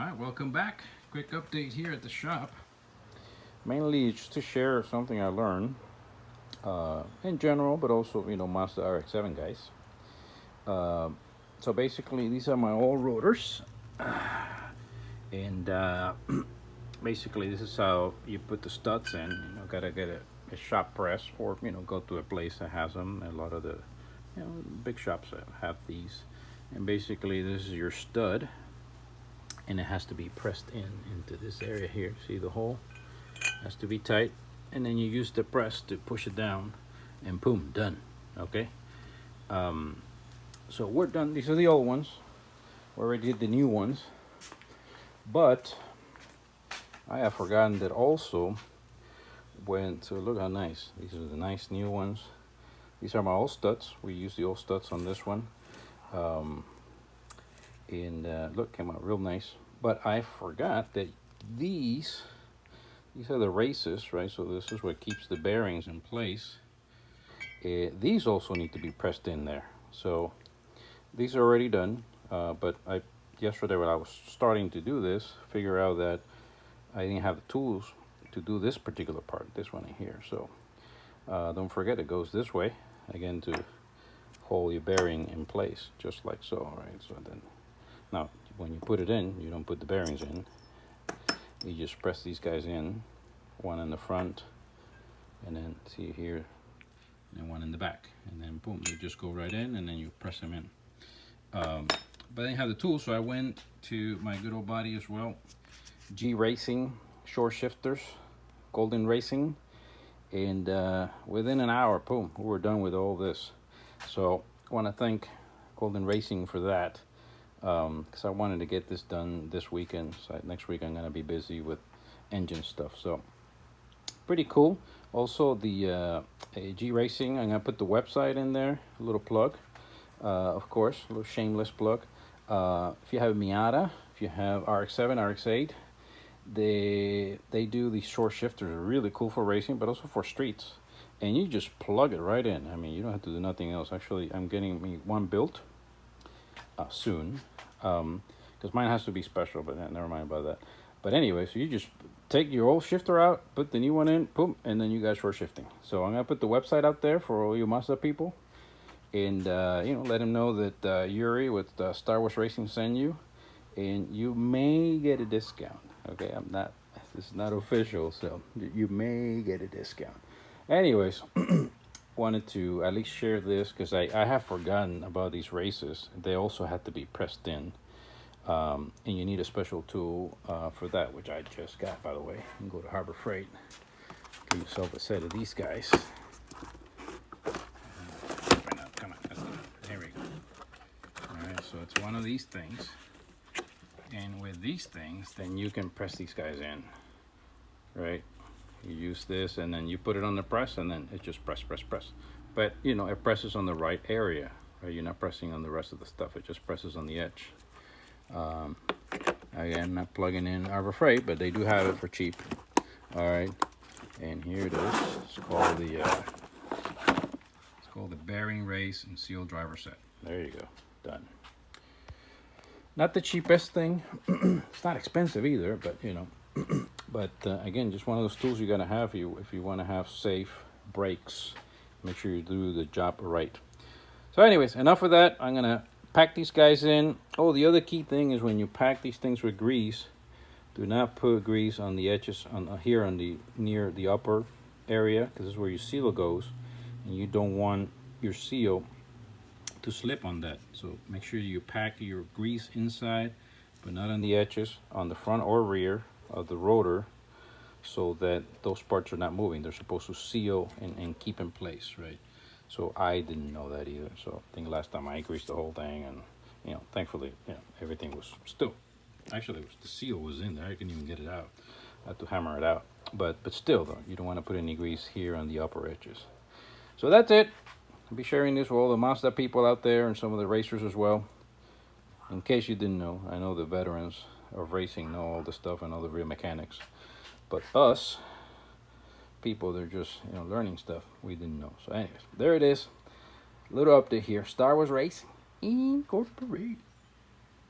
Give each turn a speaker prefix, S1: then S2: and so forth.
S1: Alright, welcome back. Quick update here at the shop.
S2: Mainly just to share something I learned in general, but also, Mazda RX-7 guys. So basically, these are my old rotors. And basically, this is how you put the studs in. Gotta get a shop press, or, go to a place that has them. A lot of the, big shops have these. And basically, this is your stud. And it has to be pressed into this area here. See the hole? It has to be tight, and then you use the press to push it down, and boom, done. Okay. So we're done. These are the old ones. We already did the new ones, but I have forgotten that also. So look how nice. These are the nice new ones. These are my old studs. We use the old studs on this one. Look, came out real nice. But I forgot that these are the races, right? So this is what keeps the bearings in place. These also need to be pressed in there. So these are already done. But yesterday when I was starting to do this, figure out that I didn't have the tools to do this particular part, this one in here. So don't forget, it goes this way again to hold your bearing in place, just like so, right? So then, now when you put it in, you don't put the bearings in. You just press these guys in, one in the front, and then see here, and one in the back, and then boom, you just go right in, and then you press them in. But I didn't have the tools, so I went to my good old buddy as well, G Racing shore shifters, Goldin Racing, and within an hour, boom, we were done with all this. So I want to thank Goldin Racing for that. Because I wanted to get this done this weekend. So next week I'm going to be busy with engine stuff. So pretty cool. Also the G Racing, I'm going to put the website in there. A little plug, of course, a little shameless plug. If you have Miata, if you have RX-7, RX-8, they do these short shifters. They're really cool for racing, but also for streets. And you just plug it right in. I mean, you don't have to do nothing else. Actually, I'm getting me one built soon, because mine has to be special, but never mind about that. But anyway, so you just take your old shifter out, put the new one in, boom, and then you guys were shifting. So I'm gonna put the website out there for all you Mazda people, and let them know that Yuri with Star Wars Racing sent you, and you may get a discount. Okay, this is not official, so you may get a discount. Anyways, wanted to at least share this because I have forgotten about these races. They also had to be pressed in, and you need a special tool for that, which I just got, by the way. You can go to Harbor Freight, get yourself a set of these guys. Come on, let's do it. There we go. All right, so it's one of these things, and with these things, then you can press these guys in, right? You use this, and then you put it on the press, and then it just press. But it presses on the right area, right? You're not pressing on the rest of the stuff. It just presses on the edge. Again, not plugging in Harbor Freight, but they do have it for cheap. All right, and here it is. It's called the bearing race and seal driver set. There you go, done. Not the cheapest thing. It's not expensive either, but But again, just one of those tools you gotta have if you want to have safe brakes. Make sure you do the job right. So anyways, enough of that. I'm gonna pack these guys in. Oh, the other key thing is when you pack these things with grease, do not put grease on the edges here on the near the upper area, because this is where your seal goes, and you don't want your seal to slip on that. So make sure you pack your grease inside, but not on the edges, on the front or rear of the rotor, so that those parts are not moving. They're supposed to seal and keep in place, right? So I didn't know that either. So I think last time I greased the whole thing, and thankfully, everything was still, actually the seal was in there. I couldn't even get it out. I had to hammer it out. But still though, you don't want to put any grease here on the upper edges. So that's it. I'll be sharing this with all the Mazda people out there and some of the racers as well. In case you didn't know, I know the veterans of racing know all the stuff and all the real mechanics, but us people, they're just learning stuff we didn't know. So anyways, there it is, little update here. Star Wars Racing Incorporated.